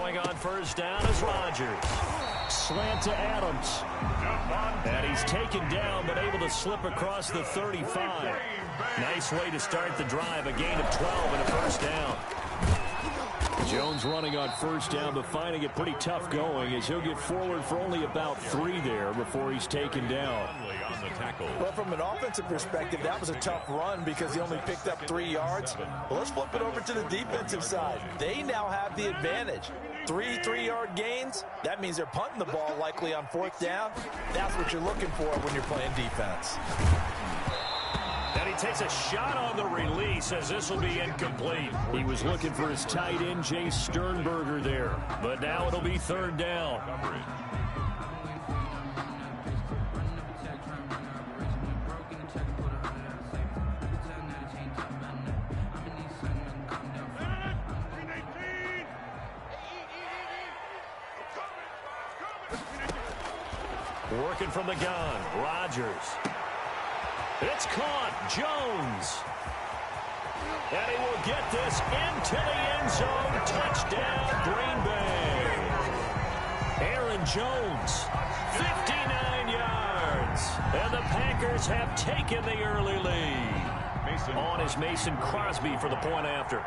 Throwing on first down is Rodgers. Slant to Adams. And he's taken down, but able to slip across the 35. Nice way to start the drive. A gain of 12 and a first down. Jones running on first down, but finding it pretty tough going as he'll get forward for only about 3 there before he's taken down. Well, from an offensive perspective, that was a tough run because he only picked up 3 yards. Well, let's flip it over to the defensive side. They now have the advantage. 3 3-yard gains, that means they're punting the ball likely on 4th down. That's what you're looking for when you're playing defense. And he takes a shot on the release as this will be incomplete. He was looking for his tight end, Jay Sternberger there. But now it'll be 3rd down. Working from the gun, Rodgers. It's caught, Jones. And he will get this into the end zone. Touchdown, Green Bay. Aaron Jones, 59 yards. And the Packers have taken the early lead. On is Mason Crosby for the point after.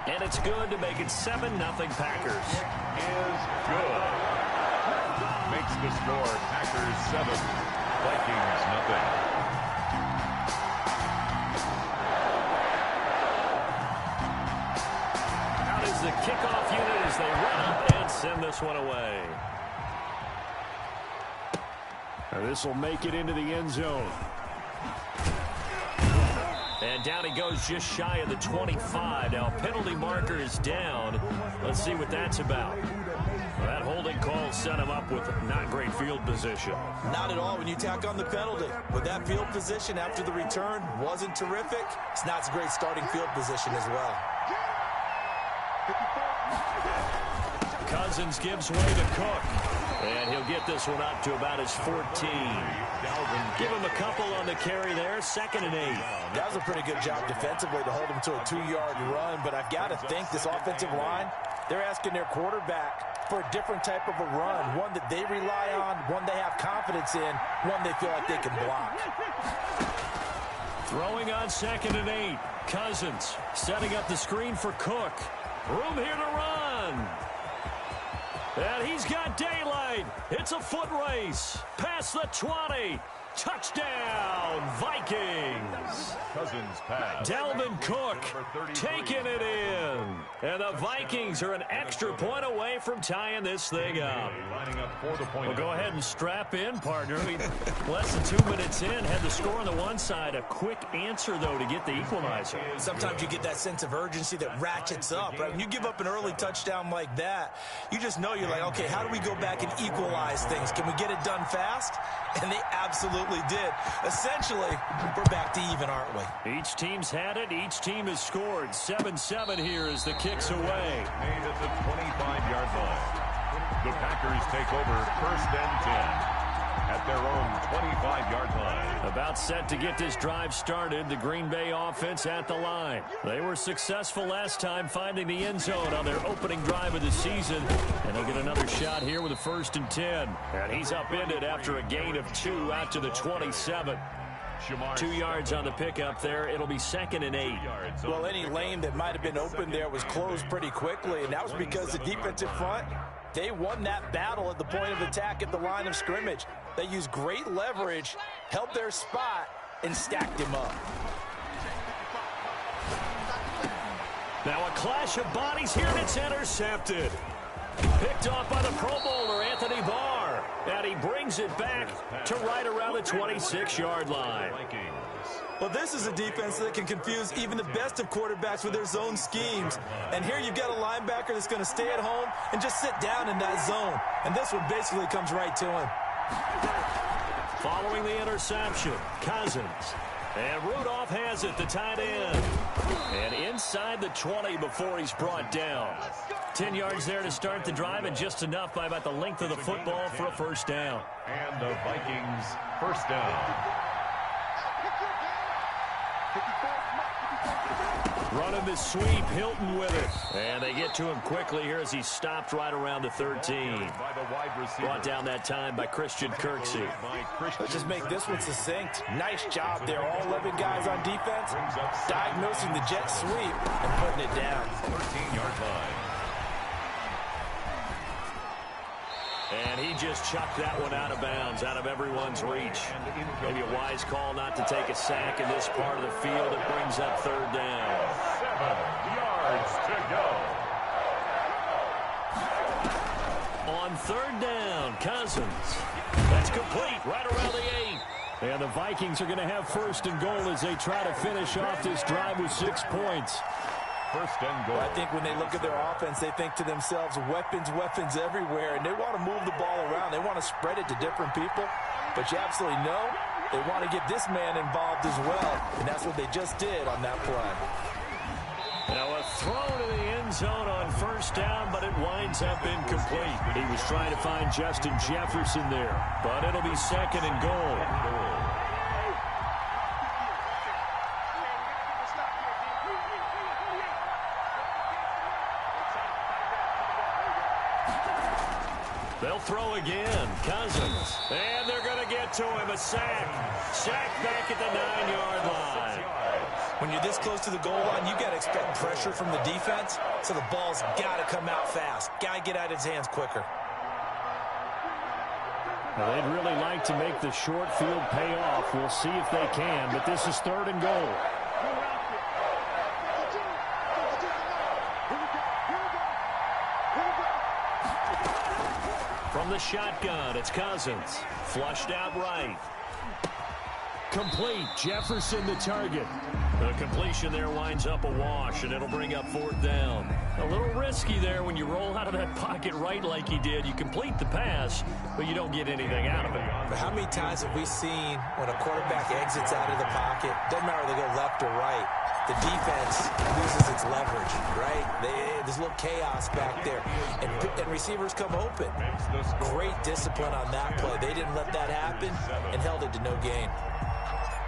And it's good to make it 7-0 Packers. Is good. Makes the score Packers 7, Vikings nothing. Out is the kickoff unit as they run up and send this one away. This will make it into the end zone. And down he goes just shy of the 25. Now penalty marker is down. Let's see what that's about. That holding call set him up with not great field position. Not at all when you tack on the penalty. With that field position after the return wasn't terrific. It's not a great starting field position as well. Cousins gives way to Cook. And he'll get this one up to about his 14. Give him a couple on the carry there. 2nd and 8. That was a pretty good job defensively to hold him to a 2-yard run. But I've got to think this offensive line, they're asking their quarterback for a different type of a run. One that they rely on, one they have confidence in, one they feel like they can block. Throwing on 2nd and 8. Cousins setting up the screen for Cook. Room here to run. And he's got daylight. It's a foot race. Past the 20. Touchdown, Vikings. Cousins pass. Dalvin Cook taking it in. And the Vikings are an extra point away from tying this thing up. Lining up for the point. Well, go ahead and strap in, partner. Less than 2 minutes in, had the score on the one side. A quick answer, though, to get the equalizer. Sometimes you get that sense of urgency that ratchets up, right? When you give up an early touchdown like that, you just know you're like, okay, how do we go back and equalize things? Can we get it done fast? And they absolutely did. Essentially, we're back to even, aren't we? Each team's had it. Each team has scored. 7-7 here as the kick's away. Made at the 25-yard line. The Packers take over 1st and 10 at their own 25-yard line. About set to get this drive started. The Green Bay offense at the line. They were successful last time finding the end zone on their opening drive of the season. And they'll get another shot here with a 1st and 10. And he's upended after a gain of 2 out to the 27. 2 yards on the pickup there. It'll be 2nd and 8. Well, any lane that might have been open there was closed pretty quickly, and that was because the defensive front, they won that battle at the point of attack at the line of scrimmage. They used great leverage, held their spot, and stacked him up. Now a clash of bodies here, and it's intercepted. Picked off by the Pro Bowler, Anthony Barr. And he brings it back to right around the 26-yard line. Well, this is a defense that can confuse even the best of quarterbacks with their zone schemes. And here you've got a linebacker that's going to stay at home and just sit down in that zone. And this one basically comes right to him. Following the interception, Cousins. And Rudolph has it, the tight end. And inside the 20 before he's brought down. 10 yards there to start the drive, and just enough by about the length of the football for a first down. And the Vikings first down. Running in the sweep. Hilton with it. And they get to him quickly here as he stopped right around the 13. Brought down that time by Christian Kirksey. Let's just make this one succinct. Nice job there. All 11 guys on defense diagnosing the jet sweep and putting it down. 13-yard line. And he just chucked that one out of bounds, out of everyone's reach. Maybe a wise call not to take a sack in this part of the field. It brings up third down. 7 yards to go. On third down, Cousins. That's complete, right around the 8. And the Vikings are going to have first and goal as they try to finish off this drive with 6 points. First and goal. I think when they look at their offense, they think to themselves, weapons, weapons everywhere, and they want to move the ball around. They want to spread it to different people, but you absolutely know they want to get this man involved as well, and that's what they just did on that play. Now a throw to the end zone on first down, but it winds up incomplete. He was trying to find Justin Jefferson there, but it'll be second and goal. They'll throw again. Cousins. And they're going to get to him. A sack. Sack back at the 9-yard line. When you're this close to the goal line, you got to expect pressure from the defense, so the ball's got to come out fast. Got to get out of his hands quicker. Well, they'd really like to make the short field pay off. We'll see if they can, but this is third and goal. From the shotgun, it's Cousins. Flushed out right. Complete. Jefferson the target. The completion there winds up a wash, and it'll bring up fourth down. A little risky there when you roll out of that pocket right like he did. You complete the pass, but you don't get anything out of it. But how many times have we seen when a quarterback exits out of the pocket, doesn't matter whether they go left or right, the defense loses its leverage, right? There's a little chaos back there, and receivers come open. Great discipline on that play. They didn't let that happen and held it to no gain.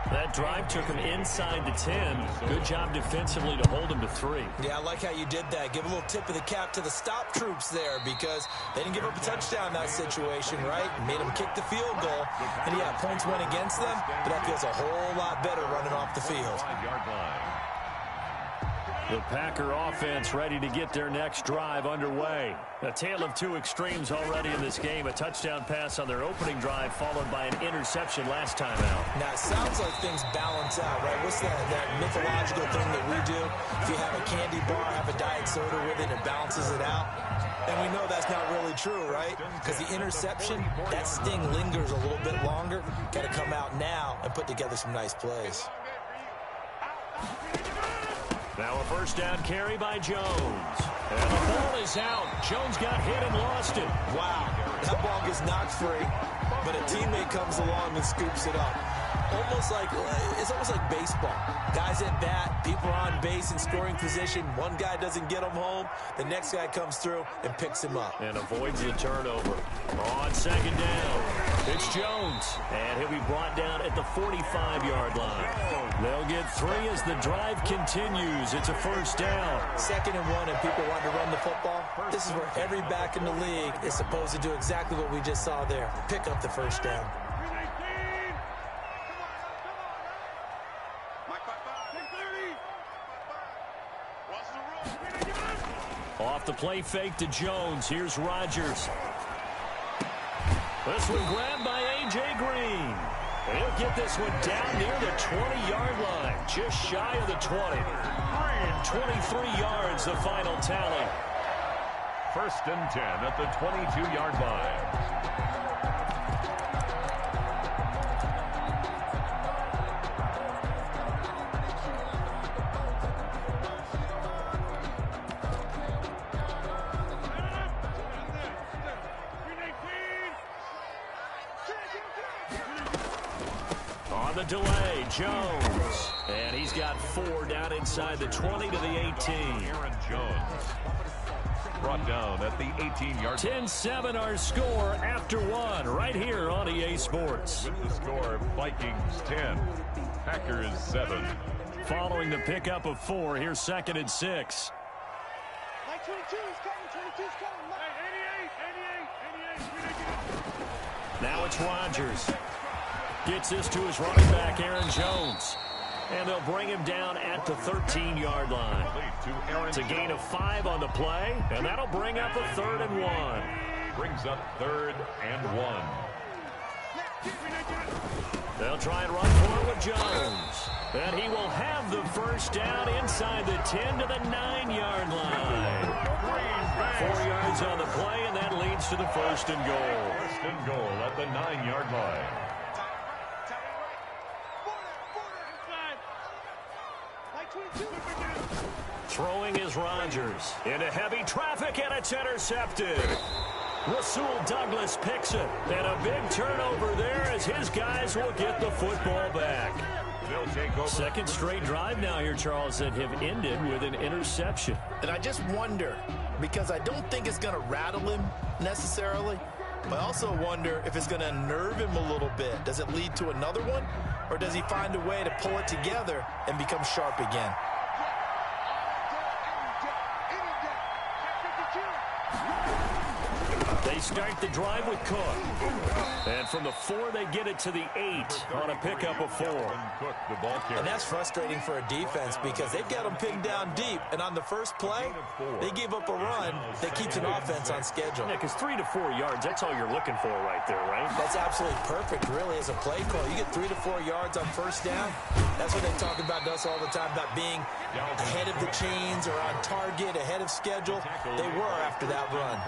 That drive took him inside the 10. Good job defensively to hold him to 3. Yeah, I like how you did that. Give a little tip of the cap to the stop troops there because they didn't give up a touchdown in that situation, right? Made them kick the field goal. And, yeah, points went against them, but that feels a whole lot better running off the field. 5-yard line. The Packer offense ready to get their next drive underway. A tale of two extremes already in this game. A touchdown pass on their opening drive followed by an interception last time out. Now, it sounds like things balance out, right? What's that mythological thing that we do? If you have a candy bar, have a diet soda with it, it balances it out. And we know that's not really true, right? Because the interception, that sting lingers a little bit longer. Got to come out now and put together some nice plays. Now a first down carry by Jones. And the ball is out. Jones got hit and lost it. Wow, that ball gets knocked free, but a teammate comes along and scoops it up. It's almost like baseball. Guys at bat, people are on base in scoring position. One guy doesn't get him home. The next guy comes through and picks him up. And avoids the turnover. On second down, it's Jones. And he'll be brought down at the 45-yard line. They'll get 3 as the drive continues. It's a first down. 2nd and 1, and people want to run the football. This is where every back in the league is supposed to do exactly what we just saw there. Pick up the first down. Off the play fake to Jones. Here's Rodgers. This one grabbed by A.J. Green. And he'll get this one down near the 20-yard line. Just shy of the 20. 23 yards, the final tally. First and 10 at the 22-yard line. The delay, Jones. And he's got 4 down inside the 20 to the 18. Aaron Jones brought down at the 18-yard line. 10-7 our score after 1 right here on EA Sports. With the score, Vikings 10, Packers 7. following the pickup of 4. Here's 2nd and 6. Like 22 is coming, 22 is coming. 88. Now it's Rodgers. Gets this to his running back, Aaron Jones. And they'll bring him down at the 13-yard line. It's a gain of 5 on the play, and that'll bring up a 3rd and 1. Brings up 3rd and 1. They'll try and run for it with Jones. And he will have the first down inside the 10 to the 9-yard line. 4 yards on the play, and that leads to the 1st and goal. 1st and goal at the 9-yard line. Throwing is Rodgers. Into heavy traffic, and it's intercepted. Rasul Douglas picks it. And a big turnover there as his guys will get the football back. They'll take over. 2nd straight drive now here, Charles, that have ended with an interception. And I just wonder, because I don't think it's going to rattle him necessarily, but I also wonder if it's going to unnerve him a little bit. Does it lead to another one, or does he find a way to pull it together and become sharp again? They start the drive with Cook. And from the 4, they get it to the 8 on a pickup of 4. And that's frustrating for a defense because they've got them pinned down deep. And on the first play, they give up a run that keeps an offense on schedule. Yeah, because 3 to 4 yards, that's all you're looking for right there, right? That's absolutely perfect, really, as a play call. You get 3 to 4 yards on first down. That's what they talk about to us all the time, about being ahead of the chains or on target, ahead of schedule. They were after that run.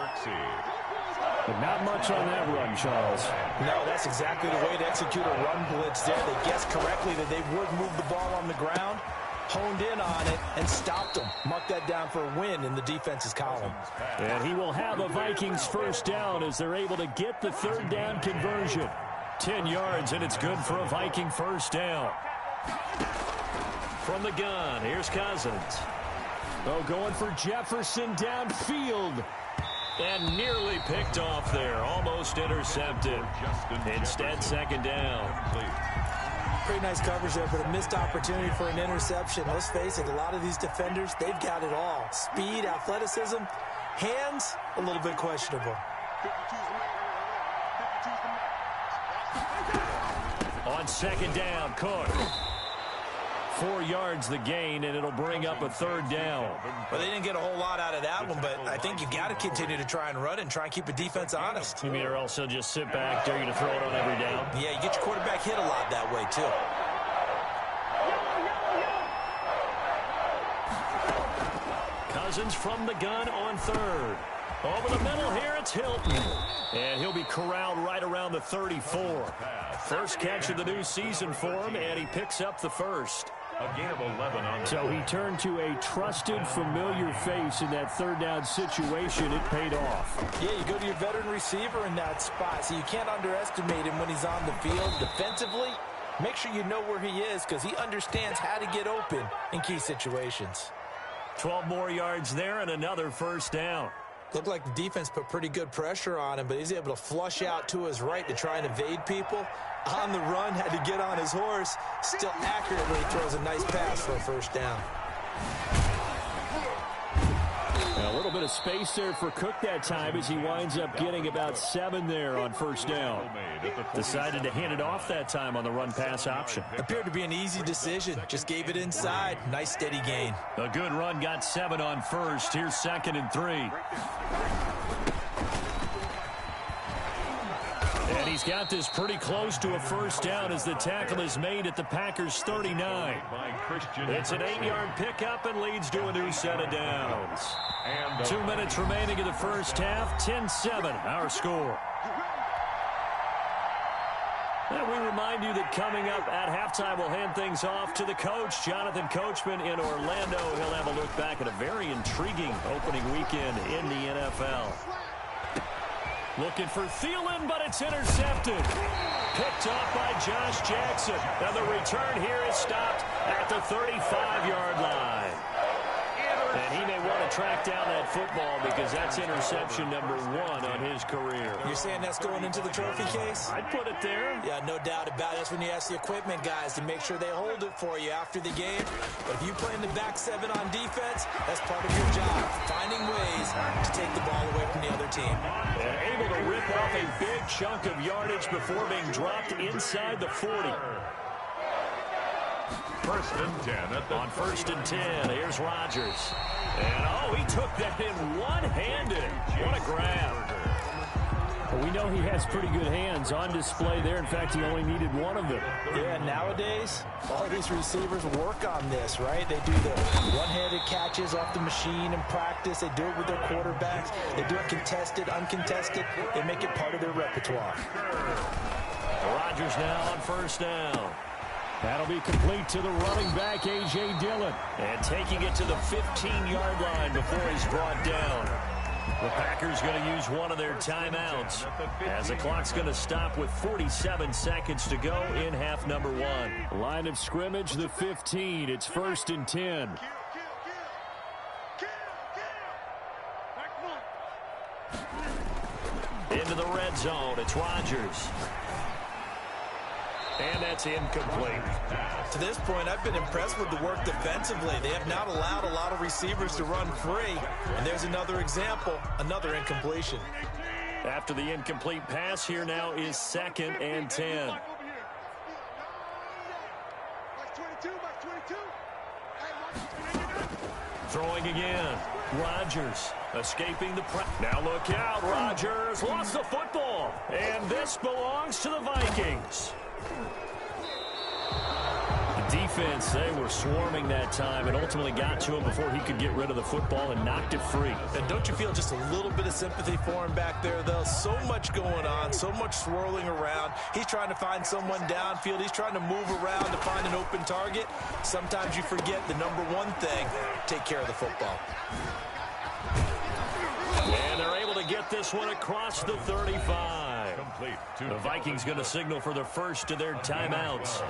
But not much on that run, Charles. No, that's exactly the way to execute a run blitz there. They guessed correctly that they would move the ball on the ground, honed in on it, and stopped them. Mark that down for a win in the defense's column. And he will have a Vikings first down as they're able to get the 3rd down conversion. 10 yards, and it's good for a Viking first down. From the gun, here's Cousins. Oh, going for Jefferson downfield. And nearly picked off there. Almost intercepted. Instead, 2nd down. Pretty nice coverage there, but a missed opportunity for an interception. Let's face it, a lot of these defenders, they've got it all. Speed, athleticism, hands, a little bit questionable. On 2nd down, Cook. 4 yards the gain, and it'll bring up a 3rd down. Well, they didn't get a whole lot out of that one, but I think you got to continue to try and run and try and keep the defense honest. You mean, or else he'll just sit back, dare you to throw it on every down? Yeah, you get your quarterback hit a lot that way, too. Cousins from the gun on 3rd. Over the middle here, it's Hilton. And he'll be corralled right around the 34. First catch of the new season for him, and he picks up the 1st. A gain of 11 on the So he turned to a trusted, familiar face in that 3rd down situation. It paid off. Yeah, you go to your veteran receiver in that spot, so you can't underestimate him when he's on the field. Defensively, make sure you know where he is because he understands how to get open in key situations. 12 more yards there and another first down. Looked like the defense put pretty good pressure on him, but he's able to flush out to his right to try and evade people. On the run, had to get on his horse. Still accurately throws a nice pass for a first down. And a little bit of space there for Cook that time as he winds up getting about 7 there on first down. Decided to hand it off that time on the run-pass option. Appeared to be an easy decision. Just gave it inside. Nice steady gain. A good run, got 7 on first. Here's 2nd and 3. And he's got this pretty close to a first down as the tackle is made at the Packers' 39. It's an 8-yard pickup and leads to a new set of downs. 2 minutes remaining in the first half, 10-7, our score. And we remind you that coming up at halftime, we'll hand things off to the coach, Jonathan Coachman in Orlando. He'll have a look back at a very intriguing opening weekend in the NFL. Looking for Thielen, but it's intercepted. Picked off by Josh Jackson. And the return here is stopped at the 35-yard line. And he may want to track down that football because that's interception number 1 on his career. You're saying that's going into the trophy case? I'd put it there. Yeah, no doubt about it. That's when you ask the equipment guys to make sure they hold it for you after the game. But if you play in the back 7 on defense, that's part of your job, finding ways to take the ball away from the other team. And able to rip off a big chunk of yardage before being dropped inside the 40. First and 10 on first and 10. Here's Rodgers. And, he took that in one-handed. What a grab. Well, we know he has pretty good hands on display there. In fact, he only needed one of them. Yeah, nowadays, all these receivers work on this, right? They do the one-handed catches off the machine in practice. They do it with their quarterbacks. They do it contested, uncontested. They make it part of their repertoire. Rodgers now on first down. That'll be complete to the running back, A.J. Dillon. And taking it to the 15-yard line before he's brought down. The Packers going to use one of their timeouts as the clock's going to stop with 47 seconds to go in half number 1. Line of scrimmage, the 15. It's first and 10. Into the red zone. It's Rodgers. And that's incomplete. To this point, I've been impressed with the work defensively. They have not allowed a lot of receivers to run free. And there's another example, another incompletion. After the incomplete pass, here now is second and 10. Throwing again. Rodgers escaping the press. Now look out. Rodgers lost the football. And this belongs to the Vikings. The defense, they were swarming that time and ultimately got to him before he could get rid of the football and knocked it free. And don't you feel just a little bit of sympathy for him back there, though? So much going on, so much swirling around. He's trying to find someone downfield. He's trying to move around to find an open target. Sometimes you forget the number one thing, take care of the football. And they're able to get this one across the 35. The Vikings going to signal for the first of their timeouts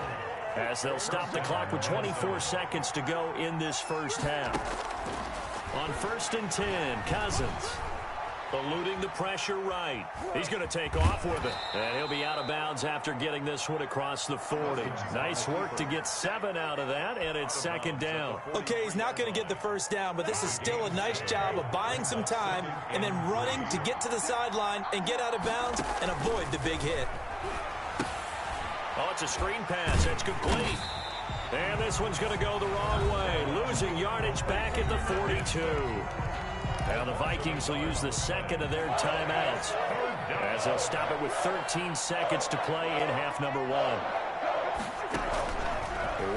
as they'll stop the clock with 24 seconds to go in this first half. On first and 10, Cousins eluding the pressure right. He's going to take off with it. And he'll be out of bounds after getting this one across the 40. Nice work to get 7 out of that, and it's second down. Okay, he's not going to get the first down, but this is still a nice job of buying some time and then running to get to the sideline and get out of bounds and avoid the big hit. Oh, it's a screen pass. It's complete. And this one's going to go the wrong way. Losing yardage back at the 42. Now the Vikings will use the second of their timeouts as they'll stop it with 13 seconds to play in half number 1.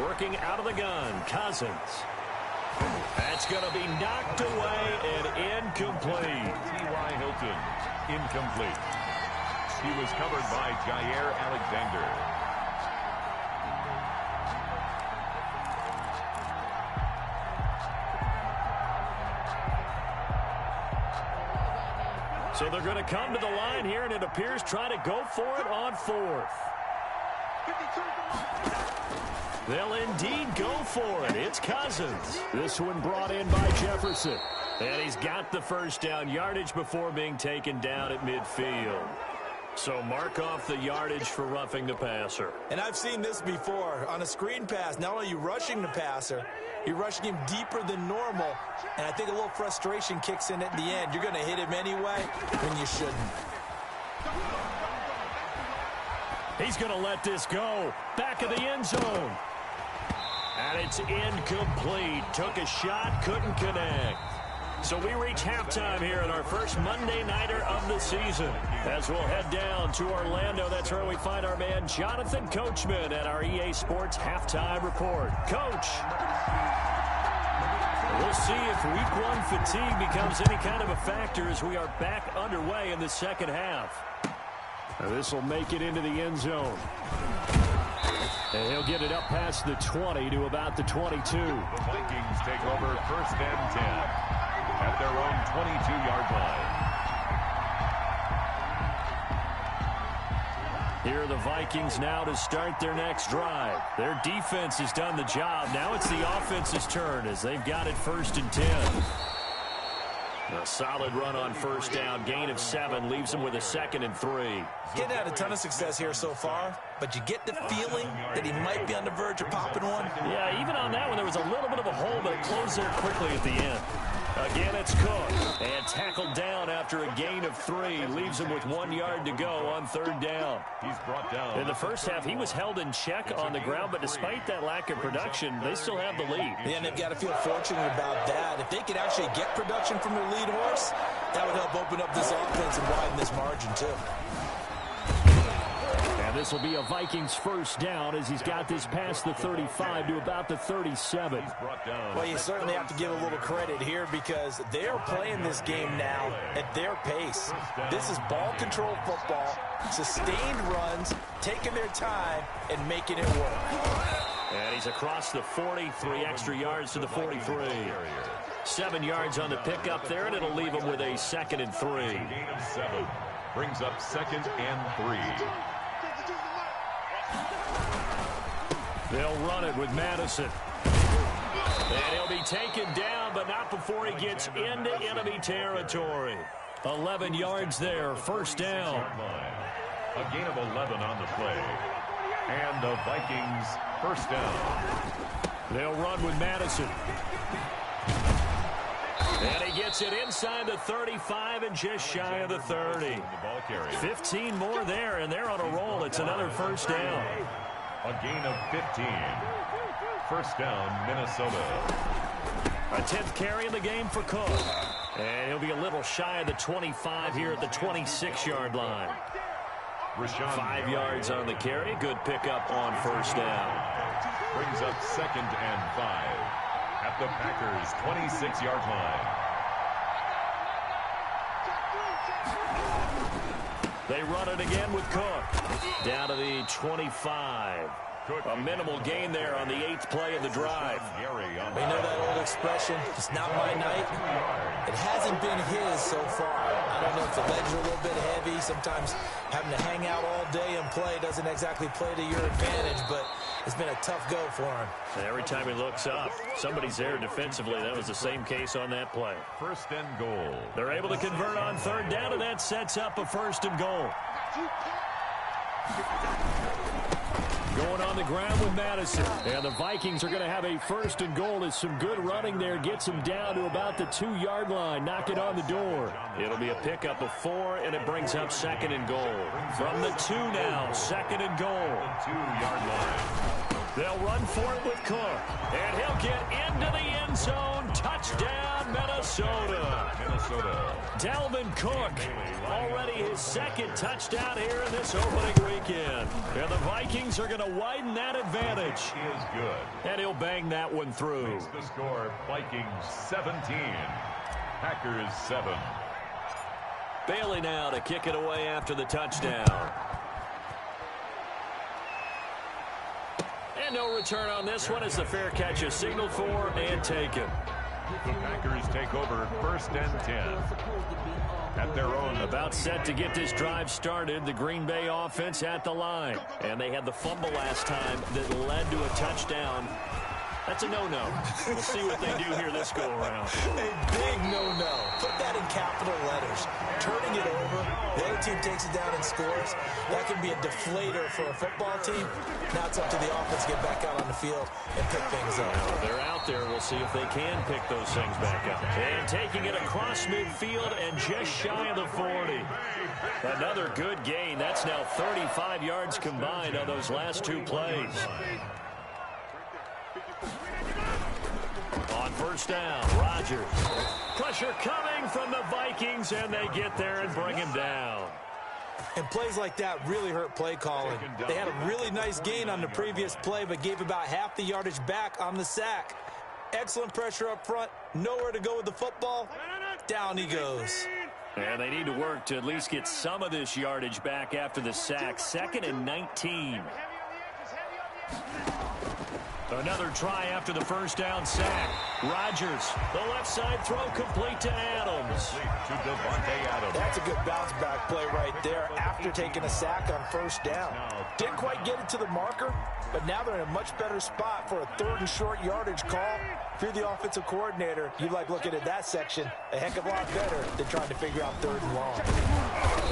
Working out of the gun, Cousins. That's going to be knocked away and incomplete. T.Y. Hilton, incomplete. He was covered by Jair Alexander. So they're going to come to the line here, and it appears try to go for it on 4th. They'll indeed go for it. It's Cousins. This one brought in by Jefferson. And he's got the first down yardage before being taken down at midfield. So mark off the yardage for roughing the passer. And I've seen this before. On a screen pass, not only are you rushing the passer, you're rushing him deeper than normal. And I think a little frustration kicks in at the end. You're going to hit him anyway when you shouldn't. He's going to let this go. Back of the end zone. And it's incomplete. Took a shot, couldn't connect. So we reach halftime here in our first Monday Nighter of the season. As we'll head down to Orlando, that's where we find our man Jonathan Coachman at our EA Sports Halftime Report. Coach, we'll see if Week 1 fatigue becomes any kind of a factor as we are back underway in the second half. This will make it into the end zone. And he'll get it up past the 20 to about the 22. The Vikings take over first and 10 at their own 22-yard line. Here are the Vikings now to start their next drive. Their defense has done the job. Now it's the offense's turn as they've got it 1st and 10. A solid run on first down. Gain of 7 leaves them with a 2nd and 3. Getting had a ton of success here so far, but you get the feeling that he might be on the verge of popping one. Yeah, even on that one, there was a little bit of a hole, but it closed there quickly at the end. Again, it's Cook. And tackled down after a gain of 3. Leaves him with 1 yard to go on 3rd down. He's brought down. In the first half, he was held in check on the ground, but despite that lack of production, they still have the lead. Yeah, and they've got to feel fortunate about that. If they could actually get production from their lead horse, that would help open up this offense and widen this margin, too. And this will be a Vikings first down as he's got this past the 35 to about the 37. Well, you certainly have to give a little credit here because they're playing this game now at their pace. This is ball control football, sustained runs, taking their time, and making it work. And he's across the 40, 3 extra yards to the 43. 7 yards on the pickup there, and it'll leave him with a 2nd and 3. Gain of 7 brings up 2nd and 3. They'll run it with Madison. And he'll be taken down, but not before he gets into enemy territory. 11 yards there, first down. A gain of 11 on the play. And the Vikings first down. They'll run with Madison. And he gets it inside the 35 and just shy of the 30. 15 more there, and they're on a roll. It's another first down. A gain of 15. First down, Minnesota. A 10th carry in the game for Cook. And he'll be a little shy of the 25 here at the 26-yard line. 5 yards on the carry. Good pickup on first down. Brings up 2nd and 5 at the Packers' 26-yard line. They run it again with Cook. Down to the 25. A minimal gain there on the 8th play of the drive. We know that old expression, it's not my night. It hasn't been his so far. I don't know if the legs are a little bit heavy. Sometimes having to hang out all day and play doesn't exactly play to your advantage, but it's been a tough go for him. And every time he looks up, somebody's there defensively. That was the same case on that play. First and goal. They're able to convert on 3rd down, and that sets up a 1st and goal. Going on the ground with Madison. And the Vikings are going to have a 1st and goal as some good running there gets them down to about the 2-yard line. Knock it on the door. It'll be a pickup of 4, and it brings up 2nd and goal. From the 2 now, 2nd and goal. 2-yard line. They'll run for it with Cook. And he'll get into the end zone. Touchdown, Minnesota. Dalvin Cook, already his 2nd touchdown here in this opening weekend. And the Vikings are going to widen that advantage. Is good. And he'll bang that one through. Makes the score Vikings 17, Packers 7. Bailey now to kick it away after the touchdown. And no return on this one as the fair catch is signaled for and taken. The Packers take over 1st and 10 at their own. About set to get this drive started, the Green Bay offense at the line. And they had the fumble last time that led to a touchdown. That's a no-no. We'll see what they do here this go-around. A big no-no. Put that in capital letters. Turning it over, the other team takes it down and scores. That can be a deflator for a football team. Now it's up to the offense to get back out on the field and pick things up. Now, they're out there. We'll see if they can pick those things back up. And taking it across midfield and just shy of the 40. Another good gain. That's now 35 yards combined on those last 2 plays. On first down, Rodgers. Pressure coming from the Vikings, and they get there and bring him down. And plays like that really hurt play calling. They had a really nice gain on the previous play, but gave about half the yardage back on the sack. Excellent pressure up front. Nowhere to go with the football. Down he goes. And they need to work to at least get some of this yardage back after the sack. 2nd and 19. Another try after the first down sack. Rodgers, the left side throw complete to Adams. To Devontae Adams. That's a good bounce back play right there. After after taking a sack on first down. Didn't quite get it to the marker, but now they're in a much better spot for a 3rd and short yardage call. If you're the offensive coordinator, you like looking at that section a heck of a lot better than trying to figure out 3rd and long.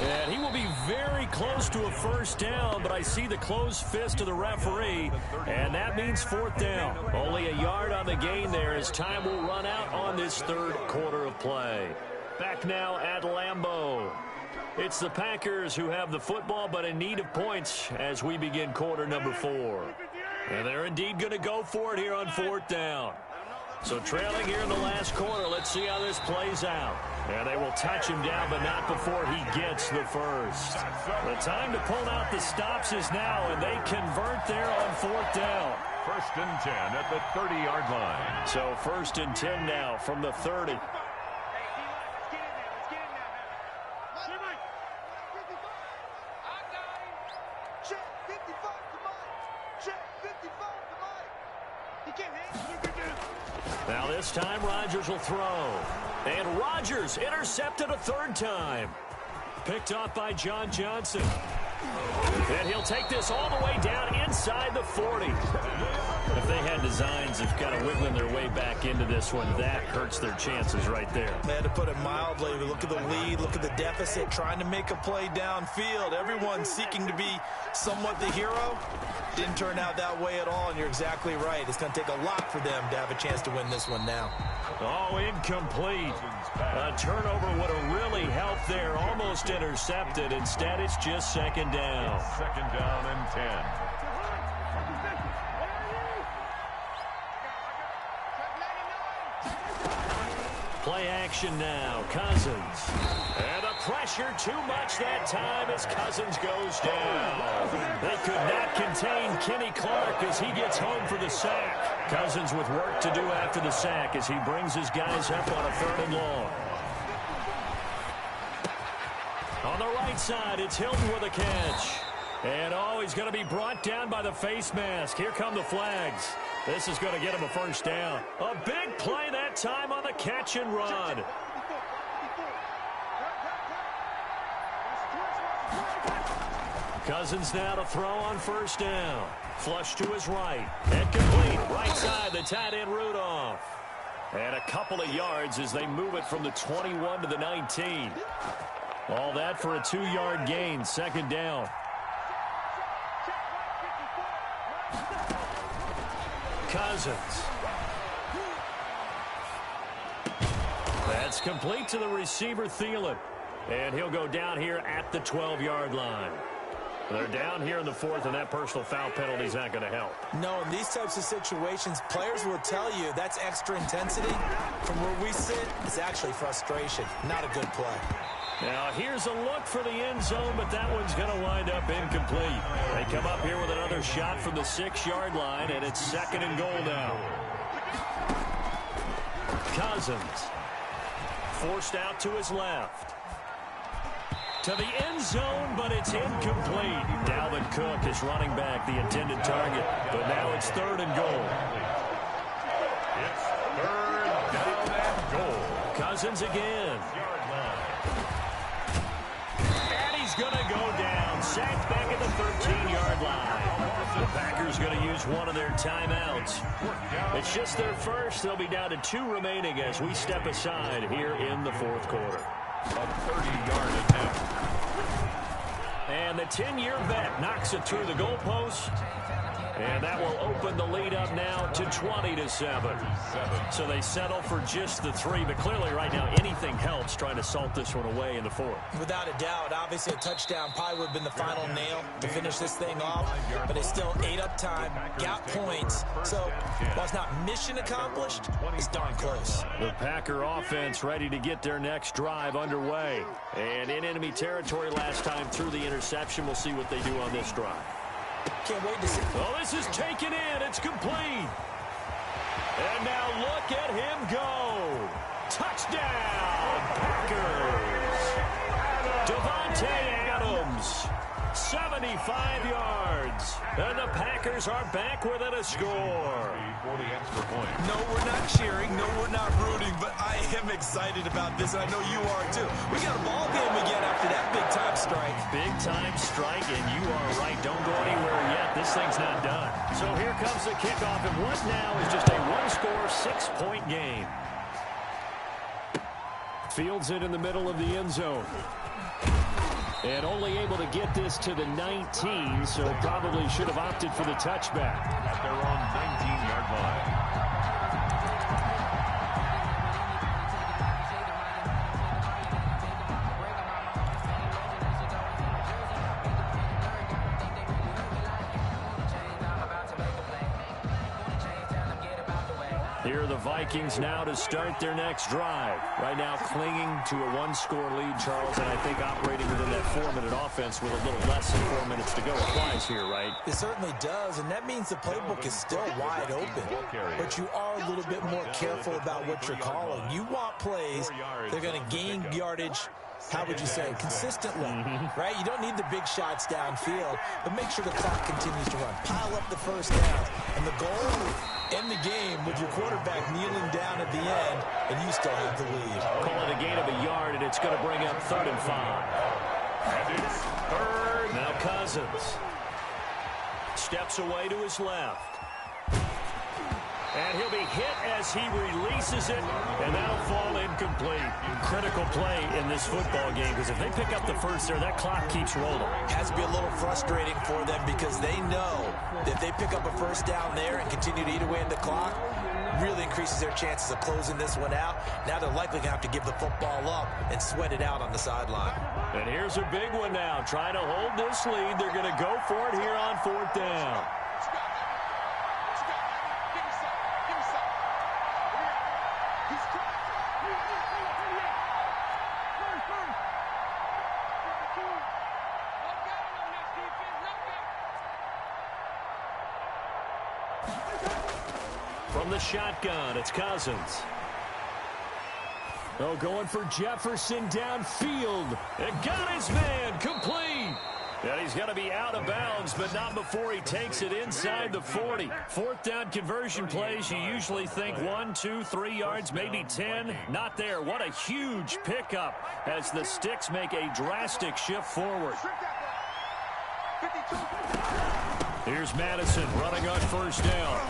And he will be very close to a first down, but I see the closed fist of the referee, and that means 4th down. Only a yard on the gain there as time will run out on this 3rd quarter of play. Back now at Lambeau. It's the Packers who have the football, but in need of points as we begin quarter number 4. And they're indeed going to go for it here on 4th down. So trailing here in the last quarter, let's see how this plays out. And they will touch him down, but not before he gets the first. The time to pull out the stops is now, and they convert there on 4th down. 1st and 10 at the 30-yard line. So 1st and 10 now from the 30. Now this time Rodgers will throw. And Rodgers intercepted a 3rd time. Picked off by John Johnson. And he'll take this all the way down inside the 40. If they had designs of kind of wiggling their way back into this one, that hurts their chances right there. They had to put it mildly. Look at the lead, look at the deficit, trying to make a play downfield. Everyone seeking to be somewhat the hero. Didn't turn out that way at all, and you're exactly right. It's going to take a lot for them to have a chance to win this one now. Oh, incomplete. A turnover would have really helped there. Almost intercepted. Instead, it's just 2nd down. 2nd down and 10. Play action now. Cousins. And the pressure too much that time as Cousins goes down. They could not contain Kenny Clark as he gets home for the sack. Cousins with work to do after the sack as he brings his guys up on a 3rd and long. On the right side, it's Hilton with a catch. And, oh, he's going to be brought down by the face mask. Here come the flags. This is going to get him a 1st down. A big play that time on the catch and run. Cousins now to throw on 1st down. Flush to his right. And complete. Right side, the tight end Rudolph. And a couple of yards as they move it from the 21 to the 19. All that for a 2-yard gain. 2nd down. Cousins. That's complete to the receiver, Thielen. And he'll go down here at the 12-yard line. They're down here in the 4th, and that personal foul penalty is not going to help. No, in these types of situations, players will tell you that's extra intensity. From where we sit, it's actually frustration. Not a good play. Now, here's a look for the end zone, but that one's going to wind up incomplete. They come up here with another shot from the 6-yard line, and it's 2nd and goal now. Cousins forced out to his left. To the end zone, but it's incomplete. Dalvin Cook is running back, the intended target, but now it's 3rd and goal. It's 3rd down and goal. Cousins again. And he's going to go down. Sacked back at the 13-yard line. The Packers going to use one of their timeouts. It's just their first. They'll be down to 2 remaining as we step aside here in the 4th quarter. A 30-yard attempt. And the 10-year vet knocks it through the goalpost. And that will open the lead up now to 20-7. So they settle for just the 3. But clearly right now anything helps trying to salt this one away in the 4th. Without a doubt, obviously a touchdown probably would have been the final nail to finish this thing off. But it's still 8 up time, got points. So while it's not mission accomplished, it's darn close. The Packer offense ready to get their next drive underway. And in enemy territory last time through the interception. We'll see what they do on this drive. Can't wait to see. Oh, this is taken in. It's complete. And now look at him go. Touchdown, Packers. Davante Adams 75 yards. And the Packers are back within a score. For the extra point. No, we're not cheering. No, we're not rooting. But I am excited about this. I know you are, too. We got a ball game again after that big-time strike. Big-time strike, and you are right. Don't go anywhere yet. This thing's not done. So here comes the kickoff, and what now is just a one-score, 6-point game. Fields it in the middle of the end zone. And only able to get this to the 19, so probably should have opted for the touchback. At their own 19-yard line. Here are the Vikings now to start their next drive. Right now clinging to a one-score lead, Charles, and I think operating within that 4-minute offense with a little less than 4 minutes to go applies here, right? It certainly does, and that means the playbook is still wide open. But you are a little bit more careful about what you're calling. You want plays, they're going to gain yardage, how would you say, consistently, right? You don't need the big shots downfield, but make sure the clock continues to run. Pile up the first down, and the goal, end the game with your quarterback kneeling down at the end, and you still have the lead. Call it a gain of a yard, and it's going to bring up 3rd and 5. And it's third. Now Cousins steps away to his left. And he'll be hit as he releases it, and that'll fall incomplete. Critical play in this football game, because if they pick up the first there, that clock keeps rolling. Has to be a little frustrating for them because they know that if they pick up a first down there and continue to eat away at the clock, really increases their chances of closing this one out. Now they're likely going to have to give the football up and sweat it out on the sideline. And here's a big one now. Trying to hold this lead. They're going to go for it here on 4th down. From the shotgun, it's Cousins. Oh, going for Jefferson downfield. It got his man complete. And he's going to be out of bounds, but not before he takes it inside the 40. 4th down conversion plays, you usually think 1, 2, 3 yards, maybe 10. Not there. What a huge pickup as the Sticks make a drastic shift forward. Here's Madison running on 1st down.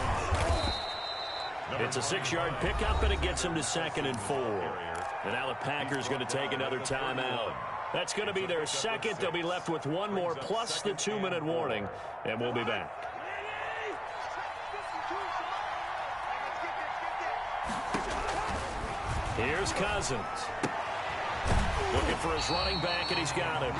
It's a 6-yard pickup, and it gets him to 2nd and 4. And now the Packers going to take another timeout. That's going to be their second. They'll be left with one more plus the 2-minute warning, and we'll be back. Here's Cousins. Looking for his running back, and he's got him.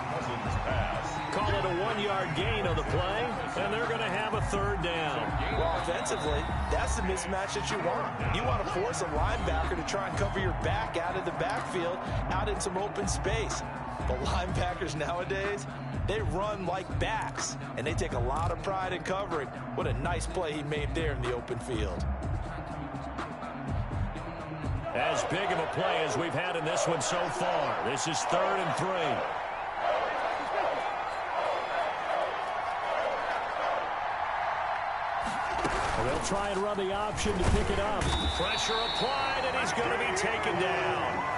Call it a 1-yard gain on the play, and they're going to have a 3rd down. Well, offensively, that's the mismatch that you want. You want to force a linebacker to try and cover your back out of the backfield, out in some open space. But linebackers nowadays, they run like backs, and they take a lot of pride in covering. What a nice play he made there in the open field. As big of a play as we've had in this one so far. This is 3rd and 3. They'll try and run the option to pick it up. Pressure applied, and he's going to be taken down.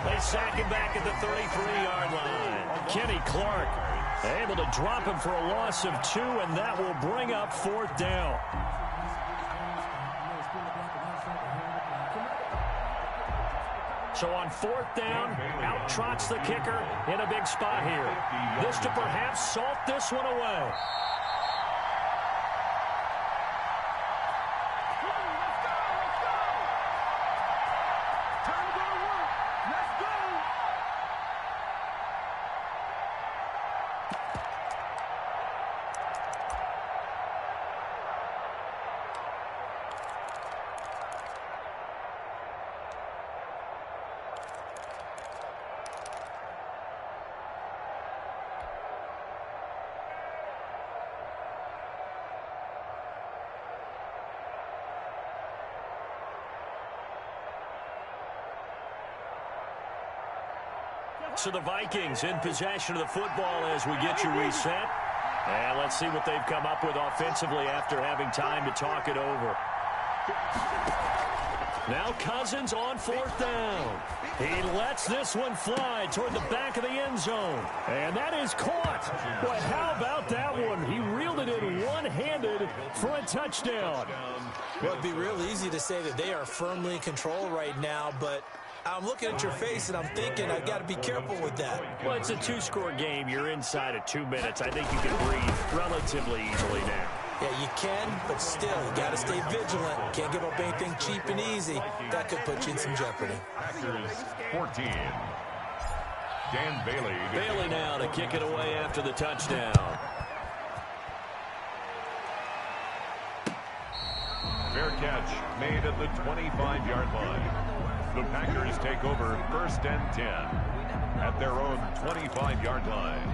They sack him back at the 33-yard line. Kenny Clark able to drop him for a loss of 2, and that will bring up 4th down. So on 4th down, out trots the kicker in a big spot here. This to perhaps salt this one away. So the Vikings in possession of the football as we get you reset. And let's see what they've come up with offensively after having time to talk it over. Now Cousins on 4th down. He lets this one fly toward the back of the end zone. And that is caught. But how about that one? He reeled it in one-handed for a touchdown. Well, it'd be real easy to say that they are firmly in control right now, but I'm looking at your face and I'm thinking I've got to be careful with that. Well, it's a 2-score game. You're inside of 2 minutes. I think you can breathe relatively easily now. Yeah, you can, but still, you got to stay vigilant. Can't give up anything cheap and easy. That could put you in some jeopardy. Packers 14. Dan Bailey. Bailey now to kick it away after the touchdown. Fair catch made at the 25-yard line. The Packers take over 1st and 10 at their own 25-yard line.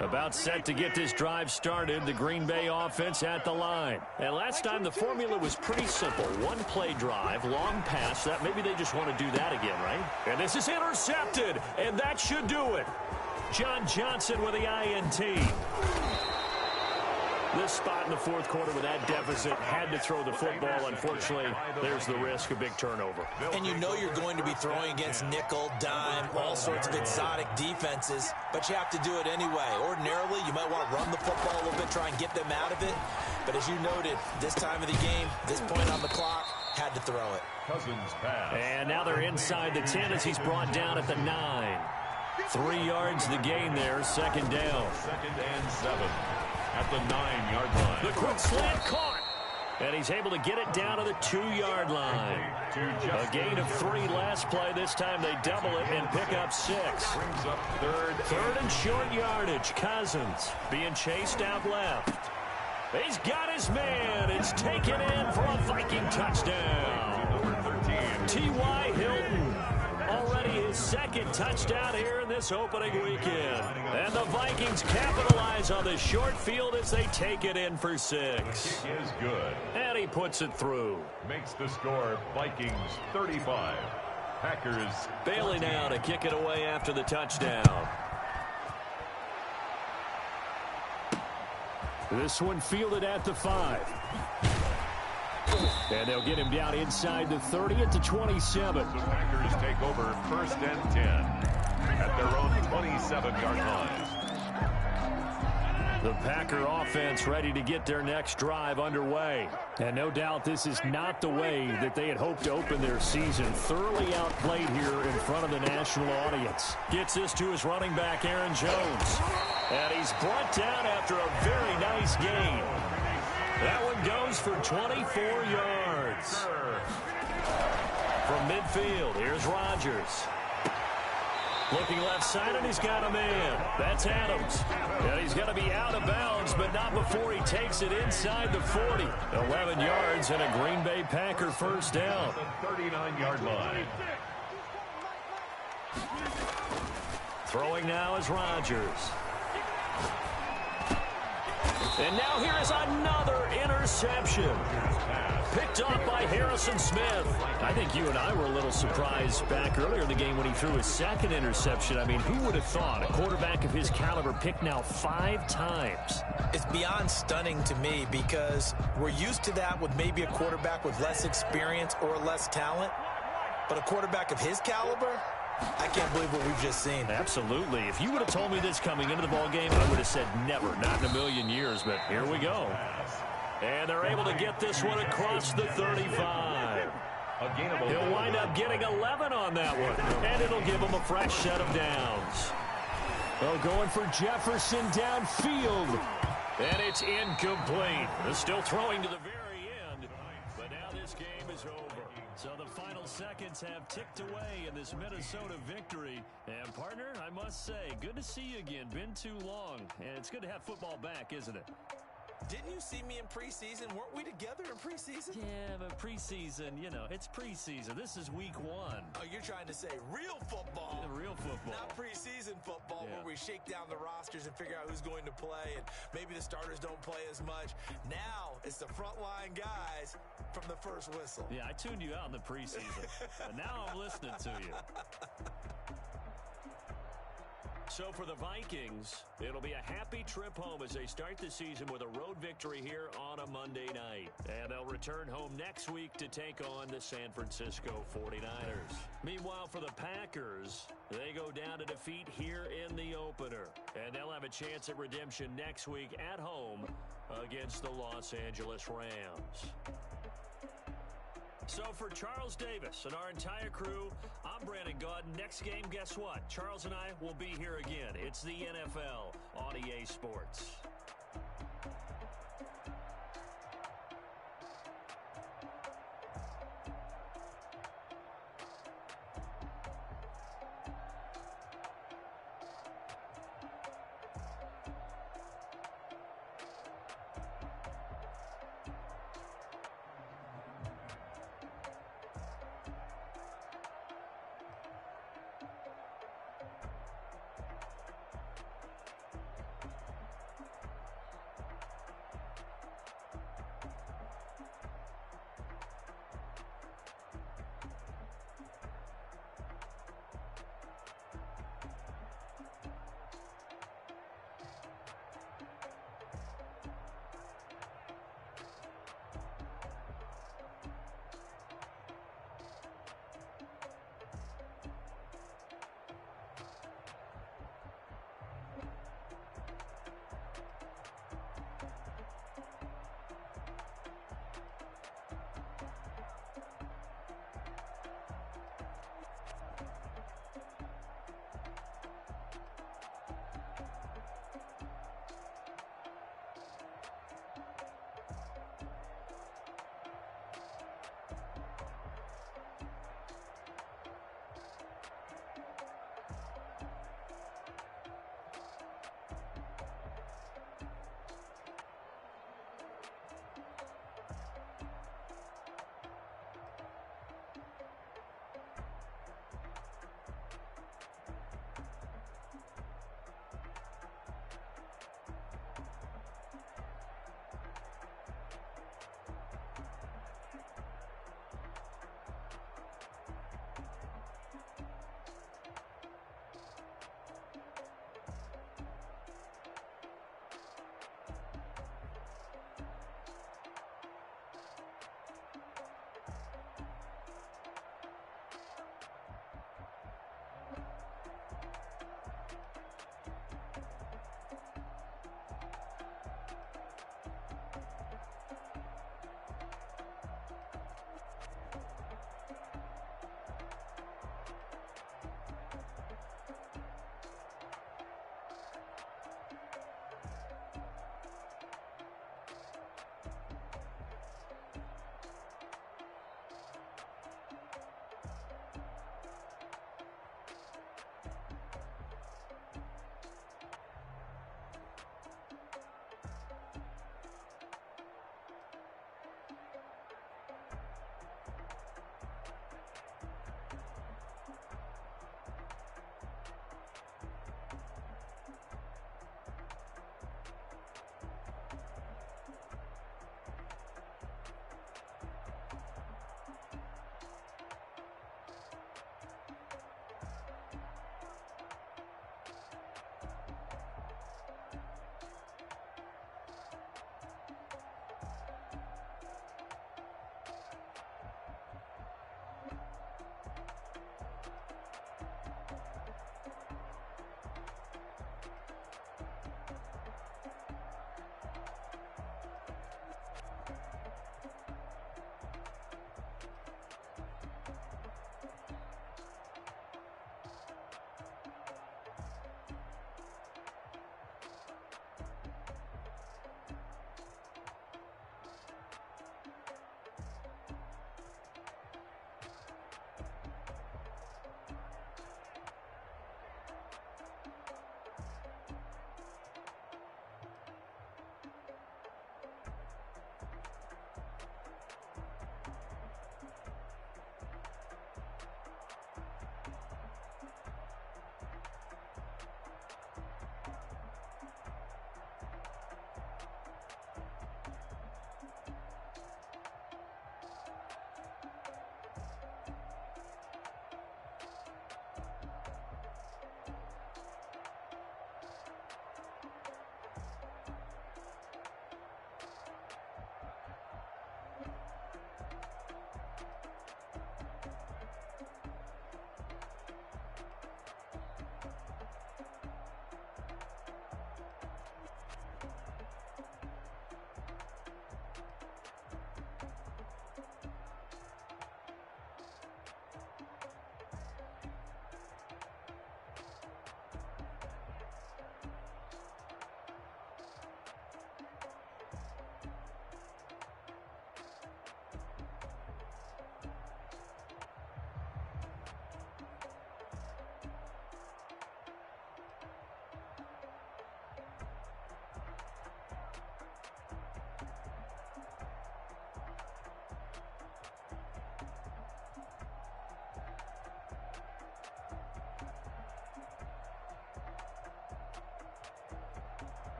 About set to get this drive started, the Green Bay offense at the line. And last time the formula was pretty simple. One-play drive, long pass. That maybe they just want to do that again, right? And this is intercepted, and that should do it. John Johnson with the INT. This spot in the 4th quarter with that deficit, had to throw the football. Unfortunately, there's the risk of big turnover. And you know you're going to be throwing against nickel, dime, all sorts of exotic defenses, but you have to do it anyway. Ordinarily, you might want to run the football a little bit, try and get them out of it. But as you noted, this time of the game, this point on the clock, had to throw it. Cousins pass. And now they're inside the 10 as he's brought down at the 9. 3 yards the gain there, 2nd down. 2nd and 7 at the 9-yard line. The quick slant caught. And he's able to get it down to the 2-yard line. A gain of 3 last play. This time they double it and pick up 6. Brings up 3rd and short yardage. Cousins being chased out left. He's got his man. It's taken in for a Viking touchdown. Number 13. T.Y. Hilton. Already his 2nd touchdown here in this opening weekend. And the Vikings capitalize on the short field as they take it in for 6. Kick is good. And he puts it through. Makes the score Vikings 35. Packers. Bailey now to kick it away after the touchdown. This one fielded at the 5. And they'll get him down inside the 30 at the 27. The Packers take over 1st and 10 at their own 27-yard line. The Packer offense ready to get their next drive underway. And no doubt this is not the way that they had hoped to open their season. Thoroughly outplayed here in front of the national audience. Gets this to his running back, Aaron Jones. And he's brought down after a very nice gain. That one goes for 24 yards. From midfield, here's Rodgers. Looking left side, and he's got a man. That's Adams. And he's going to be out of bounds, but not before he takes it inside the 40. 11 yards and a Green Bay Packer 1st down. The 39-yard line. Throwing now is Rodgers. And now here is another interception. Picked off by Harrison Smith. I think you and I were a little surprised back earlier in the game when he threw his 2nd interception. I mean, who would have thought a quarterback of his caliber picked now 5 times? It's beyond stunning to me because we're used to that with maybe a quarterback with less experience or less talent. But a quarterback of his caliber, I can't believe what we've just seen. Absolutely. If you would have told me this coming into the ballgame, I would have said never, not in a million years. But here we go. And they're able to get this one across the 35. He'll wind up getting 11 on that one. And it'll give him a fresh set of downs. Oh, going for Jefferson downfield. And it's incomplete. They're still throwing to the very end. But now this game is over. So the final seconds have ticked away in this Minnesota victory. And, partner, I must say, good to see you again. Been too long. And it's good to have football back, isn't it? Didn't you see me in preseason? Weren't we together in preseason? Yeah, but preseason, you know, it's preseason. This is week 1. Oh, you're trying to say real football. Real football. Not preseason football where we we shake down the rosters and figure out who's going to play, and maybe the starters don't play as much. Now it's the frontline guys from the first whistle. Yeah, I tuned you out in the preseason, and now I'm listening to you. So for the Vikings, it'll be a happy trip home as they start the season with a road victory here on a Monday night. And they'll return home next week to take on the San Francisco 49ers. Meanwhile, for the Packers, they go down to defeat here in the opener. And they'll have a chance at redemption next week at home against the Los Angeles Rams. So for Charles Davis and our entire crew, I'm Brandon Gaudin. Next game, guess what? Charles and I will be here again. It's the NFL on EA Sports.